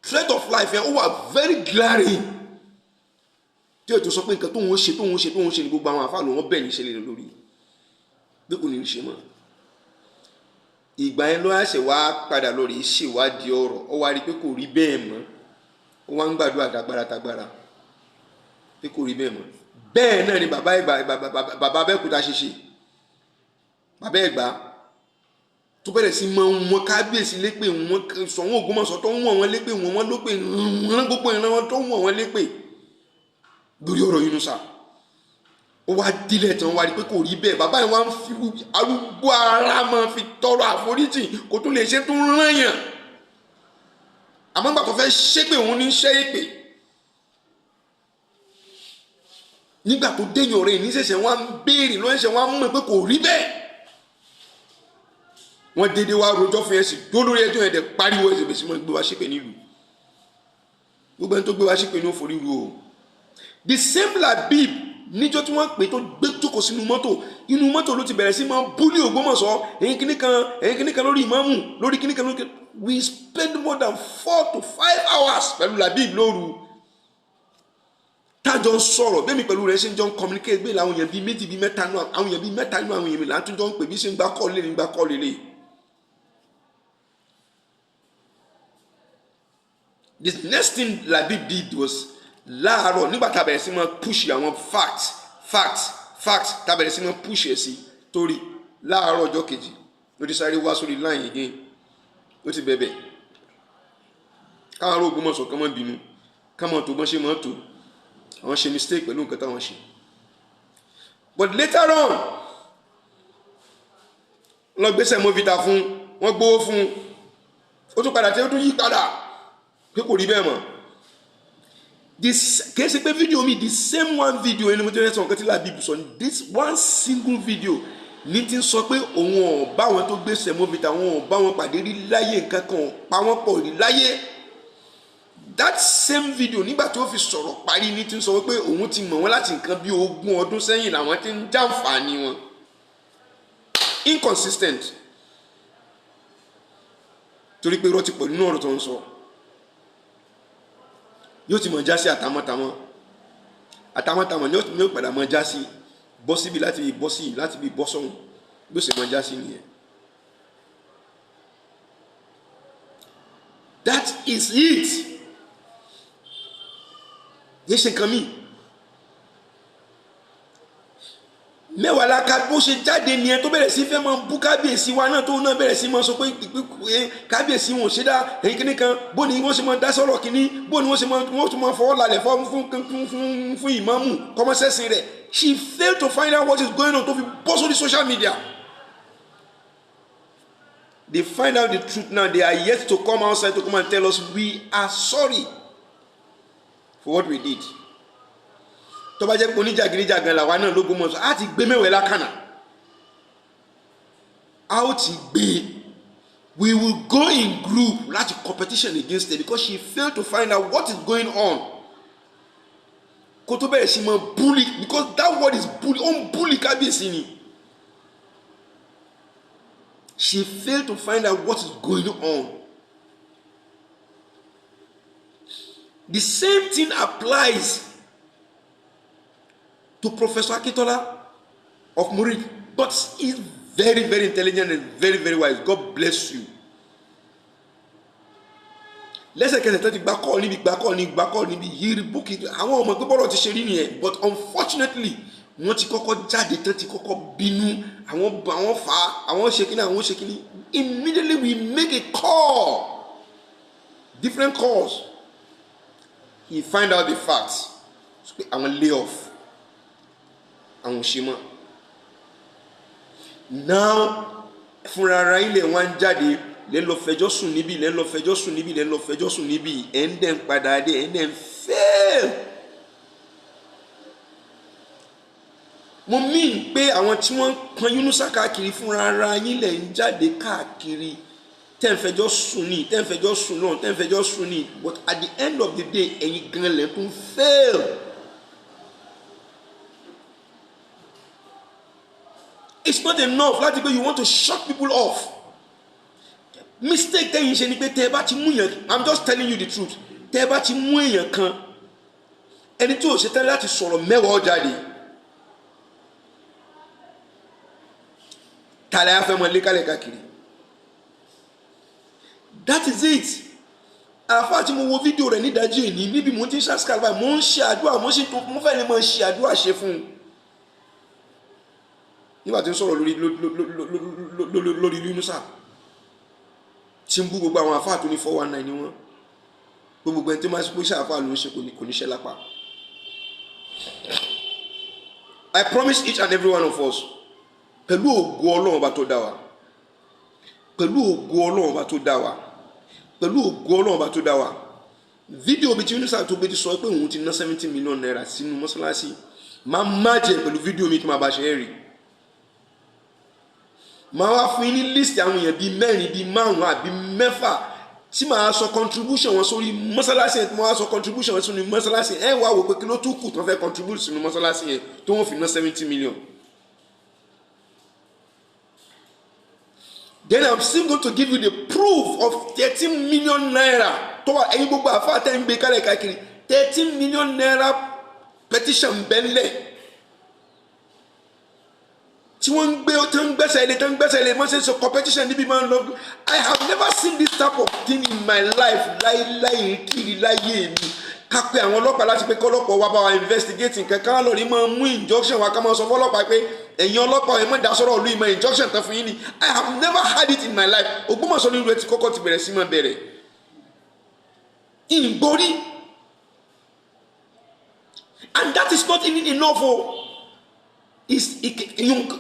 threat of life yẹn ó wà very glaring tí o tó sọ pé nǹkan tó ń ṣe ní gbogbo àwọn àfáà ló wọ́n bẹ̀ ní ìṣẹ̀lẹ̀ lórí bí kò ní í ṣe mọ́. Ìgbà yẹn ló ṣe wá padà lórí ṣèwádìí ọ̀rọ̀ ó wá rí pé kò rí bẹ́ẹ̀ mọ́ ó wá ń gbàdúrà tagbára pé kò rí bẹ́ẹ̀ mọ́. Bẹ́ẹ̀ náà ni bàbá Abẹ́òkúta ṣe bàbá Ẹ̀gbá tó bẹ̀rẹ̀ sí mọ wọn kábíyèsí lépè wọn sọ̀wọ́n Ògbómọ̀ṣọ́ tó ń wọ̀n wọn lépè wọn ló pè wọn gbogbo ìran wọn tó ń wọ̀n wọn lépè lórí ọ̀rọ̀ Yunusa. Ó wá dílẹ̀ tán wá rí pé kò rí bẹ́ẹ̀ bàbá yẹn wá ń fi arúgbó ara máa fi tọrọ àforíjì kó tó lè ṣe tó ń rán yàn àmọ́ nígbà tó fẹ́ ṣépè òun ní ṣẹ́ èpè nígbà tó déyàn rẹ̀ ní ṣẹ̀ṣẹ̀ wá ń béèrè lọ́ṣẹ̀ wá ń mọ̀ pé kò rí bẹ́ẹ̀ wọ́n dédé wá rojọ́ fún ẹ̀sìn tó lórí ẹjọ́ ẹ̀dẹ̀ pariwo ẹ̀sìn bẹ̀sí mọ́ gbé wá ṣépè nílùú gbogbo ẹni tó gbé wá ṣépè ní òfòrí ru o. The same Labib níjọ́ tí wọ́n pè tó gbé jókòó sínú mọ́tò inú mọ́tò ló ti bẹ̀rẹ̀ sí máa búlí Ògbómọ̀ṣọ́ ẹ̀yin kíní kan lórí ìmáàmù lórí kíní kan lórí. We spend more than 4 to 5 hours pẹ̀lú Labib lóru tájọ ń sọ̀rọ̀ bẹ́ẹ̀ mi pẹ̀lú rẹ̀ ṣe ń jọ ń communicate bẹ́ẹ̀ làwọn èèyàn bíi méjì bíi mẹ́ta nínú àwọn èèyàn bíi mẹ́ta nínú àwọn èèyàn mi là ń tún jọ ń pè bí ṣe ń gbá kọ́ọ̀lì lé nígbà kọ́ọ̀lì lé. The next thing Labib did was láàárọ̀ nígbà tá a bẹ̀rẹ̀ sí máa push àwọn facts tá a bẹ̀rẹ̀ sí máa push ẹ̀ sí torí láàárọ̀ ọjọ́ kejì ló ti sáré wá sórí line again ó ti bẹ̀bẹ̀ káwọn ará Ògbómọ̀ṣọ́ kan mọ́ bínú káwọn tó bọ́n ṣe mọ́ tó àwọn ṣe mistake pẹ̀lú nǹkan táwọn ṣe. But later on lọ gbéṣẹ́ Movita fún wọ́n gbówó fún ó tún padà tí ó tún yí padà pé kò rí bẹ́ẹ̀ mọ́. Kìí ṣe pé fídíò mi the same one video ẹni mo ti rẹ́ sọ nǹkan tí Labib sọ this one single video ní ti ń sọ pé òun ò bá wọn tó gbéṣẹ́ Movita wọn ò bá wọn pàdé rí láyé nǹkan kan pa wọ́n pọ̀ rí láyé. That same video nígbà tí ó fi sọ̀rọ̀ parí ní ti ń sọ pé òun ti mọ̀ wọ́n láti nǹkan bí 20 ọdún sẹ́yìn làwọn ti ń jàǹfààní wọn. Inconsistent torí pé irọ́ ti pọ̀ nínú ọ̀rọ̀ tó ń sọ yóò ti mọ̀ já sí àtàmọ́tàmọ́ ni yóò padà mọ̀ já sí bọ́ síbi láti bí bọ́ sí láti bí bọ́ sọ́hun yóò sì mọ̀ já sí nìyẹn. That is it. Yé ṣe nǹkan mi mẹ́wàá la ka bó ṣe jáde nìyẹn tó bẹ̀rẹ̀ sí fẹ́ máa bú kábíyèsí wa náà tó náà bẹ̀rẹ̀ sí máa sọ pé kábíyèsí wọn ò ṣe dá èyí kíní kan bó ni wọ́n ṣe máa dá sọ̀rọ̀ kíní bó ni wọ́n tún máa fọwọ́ lálẹ̀ fún ìmáàmù kọ́mọ́sẹ́sìn rẹ̀. She failed to find out what is going on tó fi bọ́ sórí social media. They find out the truth now. They are yet to come outside to come and tell us we are sorry for what we did. Tó bá jẹ́ pé oníjàgídíjàgan làwa náà lógún mọ́ sọ á ti gbé mẹ́wàá lákànà á ó ti gbé. We will go in group láti competition against her because she failed to find out what is going on. Kó tó bẹ̀rẹ̀ sí mọ́ bully because that word is bully. Ó ń bully kábíyèsí ni. She failed to find out what is going on. The same thing applies to Professor Akintola of Murid, but he's very, very intelligent and very, very wise. God bless you. Lẹ́sẹ̀kẹsẹ̀ tó ti gbà kọ́ níbi yìí book it. Àwọn ọmọ pé bọ́lọ̀ ti ṣe rí nìyẹn, but unfortunately wọ́n ti kọ́kọ́ jáde tán ti kọ́kọ́ bínú àwọn fà á àwọn ṣe kíní. Immediately we make a call, different calls. He find out the facts. Àwọn lay off. Àwọn ṣe mọ́. Now fúnra ara ilẹ̀ wọn jáde lẹ́ lọ fẹjọ́ sùn níbí ẹ̀ ń dẹ̀ ń padà dé ẹ̀ ń dẹ̀ ń fail. Mo mean pé àwọn tí wọ́n pọn Yunusa káàkiri fúnra ara yín lẹ̀ ń jáde káàkiri tẹ́ ń fẹjọ́ sùn ní tẹ́ ń fẹjọ́ sùn náà tẹ́ ń fẹjọ́ sùn ní but at the end of the day ẹ̀yin gan lẹ̀ tún fail. It's not enough láti pé you want to shut people off. Mistake tẹ́yin ṣe ni pé tẹ́ ẹ bá ti mú yẹn, I'm just telling you the truth, tẹ́ ẹ bá ti mú èèyàn kan ẹni tí ò ṣe tẹ́lẹ̀ láti sọ̀rọ̀ mẹ́wàá jáde. Tàlẹ́ afẹ́ mọ́ lékálẹ̀ káàkiri. That is it. Àfáà tí mo wo fídíò rẹ̀ nídàájí èní níbi mo ti ń ṣàṣkà báyìí mo ń ṣe àdúrà mo fẹ́ lè máa ṣe àdúrà ṣe fún un. Nígbà tí ń sọ̀rọ̀ lórí Yunusa tí ń bú gbogbo àwọn àfáà tó ní 419 ni wọ́n gbogbo ẹni tí máa ń ṣe àfáà ló ń ṣe kò ní ṣe lápá. I promise each and every one of us pẹ̀lú ògo Ọlọ́run ọba tó dá wa fídíò bí tí Yunusa tó gbé ti sọ pé òun ti ná 70 million naira sínú mọ́sálásí máa má jẹ pẹ̀lú fídíò mi tí máa bá ṣe é rí. Máa wá fún yín ní list àwọn èèyàn bíi 4 bíi 5 àbí 6 tí máa sọ contribution wọn sórí mọ́sálásí yẹn tí máa sọ contribution wọn sórí mọ́sálásí yẹn wá wò pé kí ló tún kù tó fẹ́ contribute sínú mọ́sálásí yẹn tó wọ́n fi ná 70 million. Then I'm still going to give you the proof of 13 million naira. Tó wà ẹ̀yin gbogbo àfáà tẹ́ ń gbé kálẹ̀ káàkiri 13 million naira petition bẹ́ńlẹ̀. Tí wọ́n ń gbé tó ń gbẹ́sẹ̀ ilé wọ́n ṣe sọ competition níbi máa ń lọ. I have never seen this type of thing in my life láyé kiri láyé mi. Ká pé àwọn ọlọ́pàá láti pé kọ́lọ́pàá wá bá wa investigate nǹkan ká lọ rí máa mú injunction wa ká máa sọ fọ́lọ́pàá pé ẹ̀yin ọlọ́pàá ẹ̀ mọ́ ìdásọ́rọ̀ ìlú ìmọ̀ injunction tán fún yín ni. I have never had it in my life. Ògbómọ̀ṣọ́ ní ìlú ẹ̀ ti kọ́kọ́ ti bẹ̀rẹ̀ sí máa bẹ̀rẹ̀. Ìgbórí. And that is not even enough o.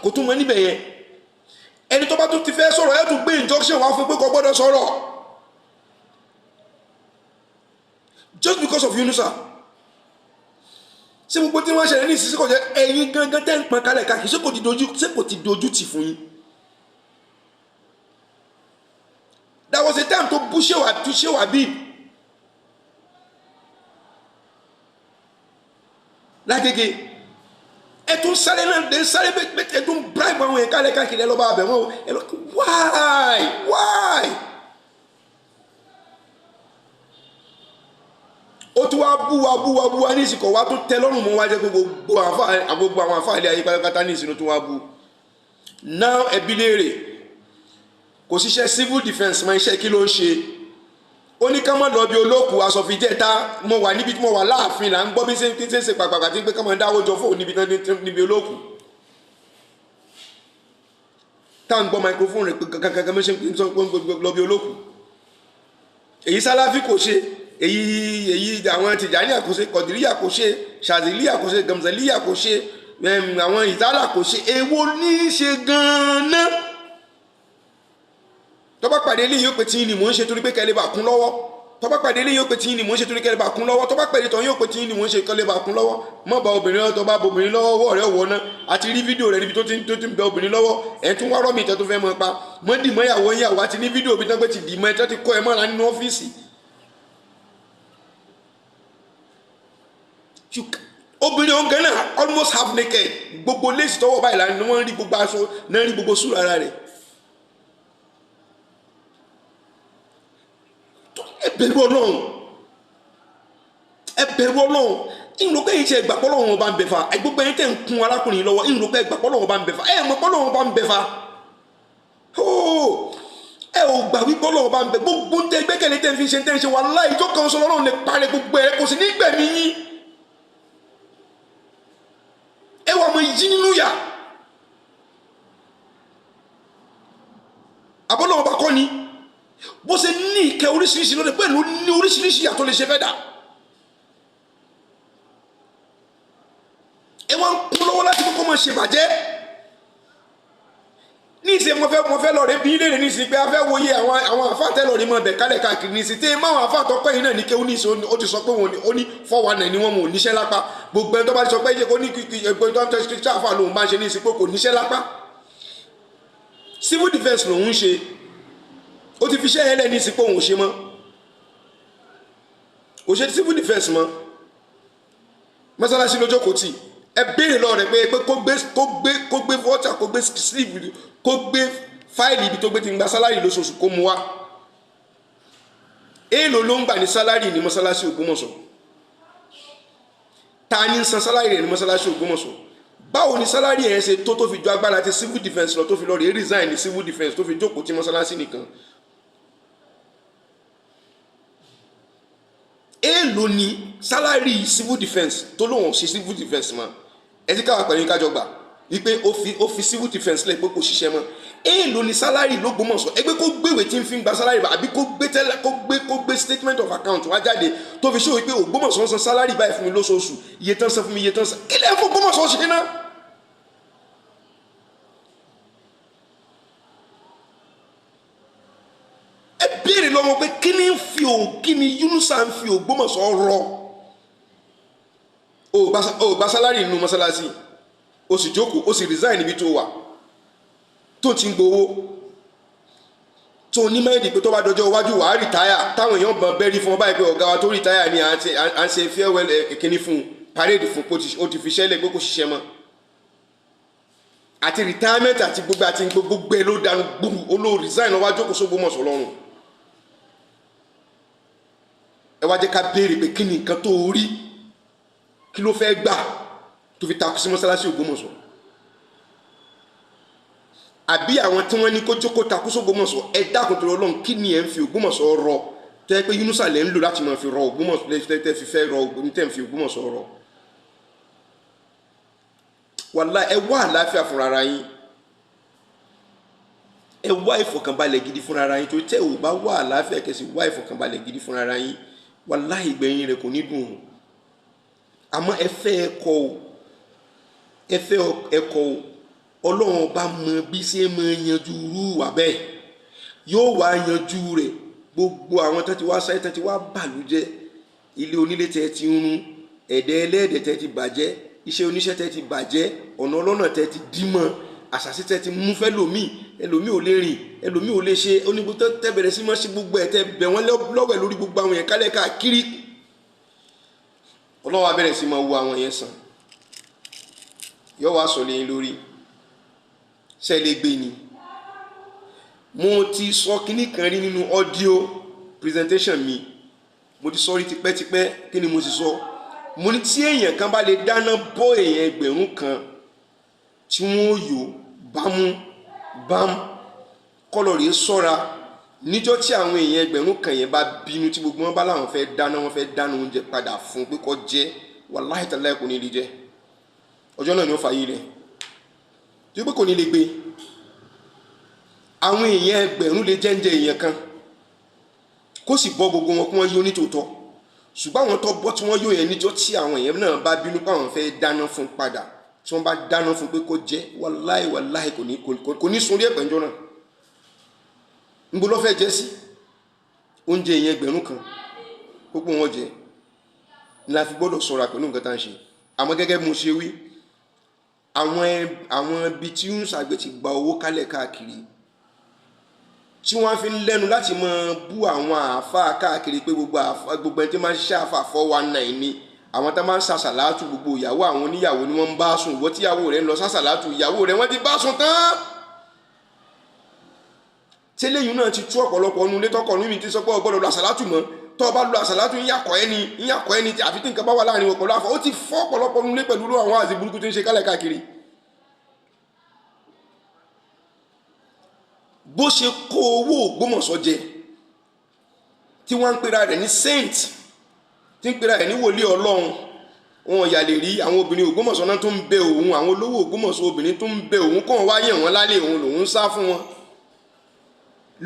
Kò tún mọ níbẹ̀ yẹn. Ẹni tó bá tún ti fẹ́ sọ̀rọ̀ ẹ̀ tún gbé injunction wá fún pé kò gbọ́dọ̀ sọ̀rọ̀. Just because of Yunusa. Ṣé gbogbo tí wọ́n ṣẹlẹ̀ ní ìsinsìnkú kò jẹ́ ẹ̀yin gangan tẹ́ ń pọn kálẹ̀ káàkiri ṣé kò ti dojú tì fún yín. There was a time to bú Shehu Habib. Lágége ẹ tún sáré náà dé sáré bẹ́ẹ̀ ẹ tún bribe àwọn èèyàn kálẹ̀ káàkiri ẹ lọ́ bá abẹ̀ wọ́n ẹ lọ́ why. Ó tún wá bú wa ní ìsìnkọ̀ wá tó tẹ́ lọ́rùn mọ́ wá jẹ́ pé gbogbo àwọn àfáà ilé ayé pátápátá ní ìsìnkú tó wá bú. Now ẹbí léèrè kò síṣẹ́ civil defence máa ń ṣe kí ló ń ṣe. Ó ní ká má lọ bí olóòkú asọ̀fìjẹ́ta mo wà níbi tí mo wà láàfin là ń gbọ́ bí ṣe pàpàpà tí pé ká máa dáwọ́ jọ fóun níbi olóòkú. tá ń gbọ́ microphone rẹ̀ kankan mẹ́ṣẹ́ ń sọ lọ bí olókù èyí Sàláfì kò ṣe èyí àwọn Tìjàníyà kò ṣe Kọ̀dìríyà kò ṣe Ṣàzìlíyà kò ṣe Gàmzàlíyà kò ṣe àwọn Ìzálà kò ṣe èwo ní í ṣe gan-an tó bá pàdé eléyìí ó pè tí ni mò ń ṣe torí pé kẹ́lẹ́ bá kún lọ́wọ́ tó bá pàdé eléyìí ó pè tí ni mò ń ṣe torí kẹ́lẹ́ bá kún lọ́wọ́ tó bá pàdé tọ́ yóò pè tí ni mò ń ṣe kẹ́lẹ́ bá kún lọ́wọ́ mọ́ bá obìnrin lọ́wọ́ tó bá bo obìnrin lọ́wọ́ ọwọ́ rẹ̀ wọ̀ ná àti rí fídíò rẹ̀ níbi tó ti ń bẹ obìnrin lọ́wọ́ ẹ̀ tún wá rọ́ọ̀mì ìtẹ́ tó fẹ́ mọ́ pa mọ́ dì mọ́ ìyàwó ìyàwó àti ní fídíò bí tán pé ti dì mọ́ ẹ̀ tó ti kọ́ ẹ mọ́ra nínú ọ́fíìsì. obìnrin ọ̀gá náà almost half naked gbogbo léèsì tọwọ́ báyìí lánàá ni wọ́n rí gbogbo aṣọ náà rí gbogbo sùúrù ara rẹ̀. ẹbẹ̀rù Ọlọ́run ìrùpẹ yìí ṣe ìgbàpọ̀ Ọlọ́run ọba ń bẹ fa gbogbo ẹni tẹ́ ń kún arákùnrin lọ́wọ́ ìrùpẹ ìgbàpọ̀ Ọlọ́run ọba ń bẹ fa mọ̀ pé Ọlọ́run ọba ń bẹ fa ẹ ò gbà wípé Ọlọ́run ọba ń bẹ gbogbo tẹ gbẹ́kẹ̀lé tẹ́ ń fi ṣe tẹ́ ń ṣe wàláhì ìjọ kan sọ Ọlọ́run lè parẹ́ gbogbo ẹ kò sì ní gbẹ̀mí yín ẹ wà mọ ìjì nínú yà àbọ̀lọ́run ọba kọ́ ni bó ṣe ní ìkẹ́ oríṣiríṣi lóde pẹ̀lú ní oríṣiríṣi yàtọ̀ lè ṣe fẹ́ dà ẹ wá ń kún lọ́wọ́ láti kókó máa ṣe bàjẹ́ ní ìsìn mo fẹ́ lọ rẹ bí léèrè ní ìsìn pé a fẹ́ wòye àwọn àfáàtẹ́ lọ rí mọ́ bẹ̀ kálẹ̀ káàkiri ní ìsìn tí ẹ máa àfáàtọ́ pẹ́yìn náà ní kéwú ní ìsìn ó ti sọ pé ó ní 419 ni wọ́n mọ̀ níṣẹ́ lápá gbogbo ẹni tó bá ti sọ pé ṣe kó ní ẹgbẹ́ tó ń tẹ́ ṣe àfáà lòun bá ń ṣe ní ìsìn pé kò níṣẹ́ lápá civil defence lòun ń ṣe ó ti fi ṣẹ́ ẹlẹ́ ní ìsìnkú òun ṣe mọ́ kò ṣe civil defence mọ́ mọ́sálásí lójó kò tí ẹ béèrè lọ rẹ̀ pé kó gbé vọ́tà kó gbé sleeve kó gbé fáìlì ibi tó gbé ti ń gba sálárì lóṣooṣù kó mu wá èèlò ló ń gbà ní sálárì ní mọ́sálásí Ògbómọ̀ṣọ́ ta ni ń san sálárì rẹ̀ ní mọ́sálásí Ògbómọ̀ṣọ́ báwo ni sálárì ẹ̀ ṣe tó fi ju agbára ti civil defence lọ tó fi lọ rẹ̀ resign ní civil defence tó fi jókòó ti mọ́sálásí nìkan èèlò ni sálárì civil defence tó lóun ṣe civil defence mọ́ ẹ ti káwá pẹ̀lú kájọ gbà wípé ó fi civil defence lẹ̀ pé kò ṣiṣẹ́ mọ́ èèlò ni sálárì l'Ógbómọ̀ṣọ́ ẹgbẹ́ kó gbéwèé tí ń fi ń gba sálárì bá àbí kó gbé statement of account wá jáde tó fi ṣó wípé Ògbómọ̀ṣọ́ ń san sálárì báyìí fún mi lóṣooṣù iye tán san fún mi iye tán san kí lẹ́yìn fún Ògbómọ̀ṣọ́ ṣe náà. ẹ béèrè lọ́wọ́ pé kí ni Yunusa ń fi Ògbómọ̀ṣọ́ rọ o gba sálárì nínú mọ́sálásí o sì jókòó o sì resign níbi tó wà tó ti ń gbowó tó ní mẹ́rin pé tó bá dọjọ́ iwájú wàá rìtáyà táwọn èèyàn bọ̀ bẹ́rí fún ọ báyìí pé ọ̀gá wa tó rìtáyà ni à ń ṣe farewell kíní fún parade fún ó ti fi ṣẹlẹ̀ pé kò ṣiṣẹ́ mọ́ àti retirement àti gbogbo ẹ ló dànù gbùrù olóò resign lọ́wọ́ jókòó s'Ógbómọ̀ṣọ́ lọ́rùn ẹ wá jẹ́ ká béèrè pé kí ni nǹkan tó rí kí ló fẹ́ gbà tó fi takú sí mọ́sálásí Ògbómọ̀ṣọ́ àbí àwọn tí wọ́n ní kó jókòó takú sí Ògbómọ̀ṣọ́ ẹ dákun tó Ọlọ́run kí ni ẹ̀ ń fi Ògbómọ̀ṣọ́ rọ tẹ́ pé Yunusa lẹ́ ń lò láti máa fi rọ Ògbómọ̀ṣọ́ tẹ́ fi fẹ́ rọ tẹ́ ń fi Ògbómọ̀ṣọ́ rọ wàláhì ẹ wá àlàáfíà fúnra ara yín ẹ wá ìfọ̀kànbalẹ̀ gidi fúnra ara yín torí tẹ́ ò bá wá àlàáfíà kẹsì wá ìfọ̀kànbalẹ̀ gidi fúnra ara yín wàláhì ìgbẹ̀yìn rẹ̀ kò ní dùn ún àmọ́ ẹ fẹ́ ẹ̀kọ́ o Ọlọ́run ọba mọ bí ṣe máa yanjú irú wà bẹ́ẹ̀ yóò wá yanjú rẹ̀ gbogbo àwọn tó ti wá sáyé tó ti wá bàlújẹ́ ilé onílé tẹ́ ti ń rún ẹ̀dẹ́ ẹlẹ́ẹ̀dẹ̀ tẹ́ ti bàjẹ́ iṣẹ́ oníṣẹ́ tẹ́ ti bàjẹ́ ọ̀nà ọlọ́nà tẹ́ ti dímọ̀ àṣàṣì tẹ́ ti mú fẹ́ ẹlòmíì ò lè rìn ẹlòmíì ò lè ṣe onígbó tẹ́ bẹ̀rẹ̀ sí máa ṣe gbogbo ẹ̀ tẹ́ bẹ̀ wọ́n lọ́wọ́ lórí gbogbo àwọn yẹn kálẹ̀ káàkiri Ọlọ́run á bẹ̀rẹ̀ sí máa wo àwọn yẹn sàn yóò wá sọ lẹ́yìn lórí ṣẹlẹ̀ gbé ni mo ti sọ kíní kan rí nínú audio presentation mi mo ti sọ rí tipẹ́tipẹ́ kí ni mo sì sọ mo ní tí èèyàn kan bá lè dáná bọ́ èèyàn ẹgbẹ̀rún kan tí wọ́n yò bámú kọlọ̀rì sọ́ra níjọ́ tí àwọn èèyàn ẹgbẹ̀rún kan yẹn bá bínú tí gbogbo wọn bá láwọn fẹ́ dáná oúnjẹ padà fún pé kó jẹ wàláhì tàláhì kò ní lè jẹ ọjọ́ náà ni ó fàyè rẹ̀ tí ó pé kò ní lè gbé àwọn èèyàn ẹgbẹ̀rún lè jẹ́ǹjẹ́ èèyàn kan kó sì bọ́ gbogbo wọn kí wọ́n yó nítòótọ́, ṣùgbọ́n àwọn tó bọ́ tí wọ́n yó yẹn níjọ́ tí àwọn èèyàn náà bá bínú pé àwọn fẹ́ dáná fún padà, tí wọ́n bá dáná fún pé kó jẹ́ wàláì kò ní sunrí ẹ̀pẹ̀ ńjọ́ náà. níbo ló fẹ́ jẹ́ sí? oúnjẹ èèyàn ẹgbẹ̀rún kan gbogbo wọn jẹ ni la fi gbọ́dọ̀ ṣọ́ra pẹ̀lú nǹkan tá à ń ṣe. àmọ́ gẹ́gẹ́ bí mo ṣe wí, àwọn ibi tí ń ṣàgbé ti gba owó kálẹ̀ káàkiri tí wọ́n fi ń lẹ́nu láti máa bú àwọn àáfàá káàkiri pé gbogbo ẹni tí máa ń ṣe àáfàá 419 ni àwọn tá máa ń ṣàṣàlátù gbogbo ìyàwó àwọn oníyàwó ni wọ́n ń bá sùn. ìwọ tíyàwó rẹ̀ ń lọ ṣàṣàlátù ìyàwó rẹ̀ wọ́n ti bá sùn tán. tẹ́lẹ̀yìn náà ti tú ọ̀pọ̀lọpọ̀ ọ̀nù ilé tọkọ̀ nínú ti sọ pé ọgbọ́dọ̀ lọ àṣàlátù mọ́, tọ́ ọ bá lọ àṣàlátù ìyàkọ̀ ẹni àfi tí nǹkan bá wà láàrin ọ̀pọ̀lọpọ̀ àfọ̀ ó ti fọ́ ọ̀pọ̀lọpọ̀ ọ̀nù ilé pẹ̀lú àwọn àti burúkú tó ń ṣe kálẹ̀ káàkiri. bó ṣe kó owó Ògbómọ̀ṣọ́ jẹ tí wọ́n ń pera rẹ̀ ní saint, tí ń pera rẹ̀ ní wòlíì Ọlọ́run, wọn yà lè rí àwọn obìnrin Ògbómọ̀ṣọ́ náà tó ń bẹ òun, àwọn olówó Ògbómọ̀ṣọ́ obìnrin tó ń bẹ òun kàn wá yẹ̀ wọ́n lálẹ́ òun lòun ń sá fún wọn.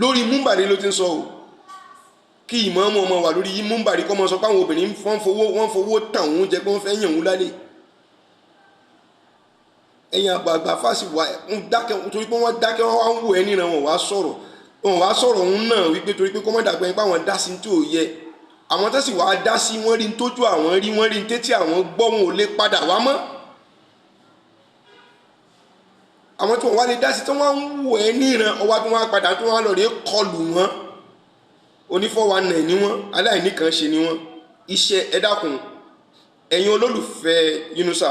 lórí múmbàrí ló ti ń sọ o, kí ìmọ̀ọ́mọ̀ ọmọ wà lórí múmbàrí kọ́ mọ́ sọ pé àwọn obìnrin wọ́n fowó tàn òun jẹ pé wọ́n fẹ́ yẹ̀ òun lálẹ́. ẹ̀yin àgbààgbà fásì wà ń dákẹ́ torí pé wọ́n dákẹ́ wọ́n wá ń wò ẹ́ níran wọn wá sọ̀rọ̀ òun náà wípé torí pé kọ́mọ́dà pé àwọn dá sí tí ò yẹ. àwọn tó sì wá dá sí wọ́n rí ní tójú àwọn rí, wọ́n rí ní tétí àwọn gbọ́, wọn ò lè padà wá mọ́. àwọn tí wọ́n wá lè dá sí tí wọ́n ń wò ẹ́ níran ọwá tí wọ́n á padà tí wọ́n á lọ rí kọlù wọn. onífọwọ́nà ni wọ́n, aláìní kan ṣe ni wọ́n. iṣẹ́ ẹ dákun ẹ̀yin olólùfẹ́ Yunusa,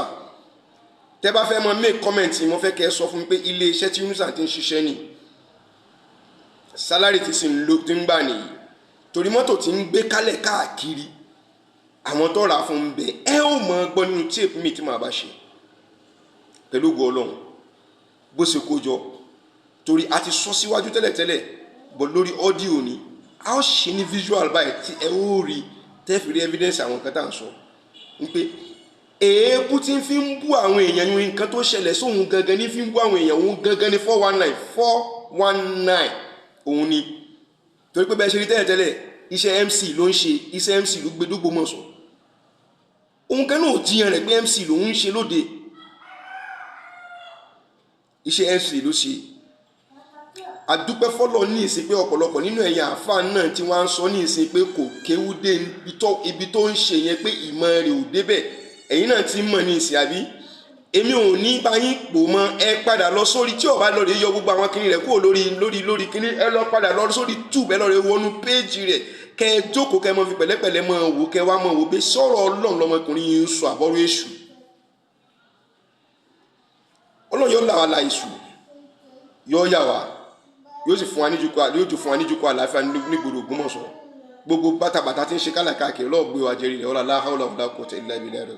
tẹ́ bá fẹ́ mọ make comment mo fẹ́ kẹ́ ẹ sọ fún mi pé ilé iṣẹ́ tí Yunusa ti ń ṣiṣẹ́ ni salary ti sì ń ń gbà nìyí, torí mọ́tò ti ń gbé kálẹ̀ káàkiri àwọn tó rà fún bẹ ẹ ó mọ gbọ́ nínú tape mi tí màá bá ṣe pẹ̀lú ògo Ọlọ́run bó ṣe kó jọ, torí a ti sọ síwájú tẹ́lẹ̀tẹ́lẹ̀ bọ̀ lórí audio ni a ó ṣe ní visual báyìí tí ẹ ó rí tẹ́fì rí evidence àwọn nǹkan tá à ń sọ wípé èébú tí ń fi ń bú àwọn èèyàn yìí nǹkan tó ṣẹlẹ̀ sóhun gangan ní fi ń bú àwọn èèyàn òun gangan ní 419 òun ni. torí pé bẹ́ẹ̀ ṣe rí tẹ́lẹ̀tẹ́lẹ̀ iṣẹ́ MC ló ń ṣe, iṣẹ́ MC ló gbé d'Ógbómọ̀ṣọ́, òun kan náà ò jiyàn rẹ̀ pé MC lòun ń ṣe lóde, iṣẹ́ MC ló ṣe. àdúpẹ́ fọ́lọ́ ní ìsìn pé ọ̀pọ̀lọpọ̀ nínú ẹ̀yà àáfàá náà tí wọ́n á sọ ní ìsìn pé kò kéwú dé ibi tó ń ṣe yẹn pé ìmọ̀ rẹ̀ ò débẹ̀. ẹ̀yin náà ti mọ̀ ní ìsìn àbí? èmi ò ní bá yín pò mọ́, ẹ padà lọ sórí tí ọba lọ rè yọ gbogbo àwọn kinní rẹ̀ kúrò lórí kinní, ẹ lọ padà lọ sórí tube, ẹ lọ rè wọnú péèjì rẹ̀, kẹ ẹ jókòó kẹ ẹ mọ fi pẹ̀lẹ́pẹ̀lẹ́ mọ wò, kẹ wá mọ wò pé sọ̀rọ̀ Ọlọ́run lọmọkùnrin yìí ń sọ àbọ̀rọ̀ èṣù. Ọlọ́run yóò là wá la èṣù, yóò yà wá, yóò sì fún wa níjùkọ àlàáfíà nígboro Ògbómọ̀ṣọ́. gbogbo bàtàbàtà tí ń ṣe kálà káàkiri lọ́ọ̀ gbé wa jẹ́rìí rẹ̀ ọ̀là láhàólà wàlá quwwata illa billah.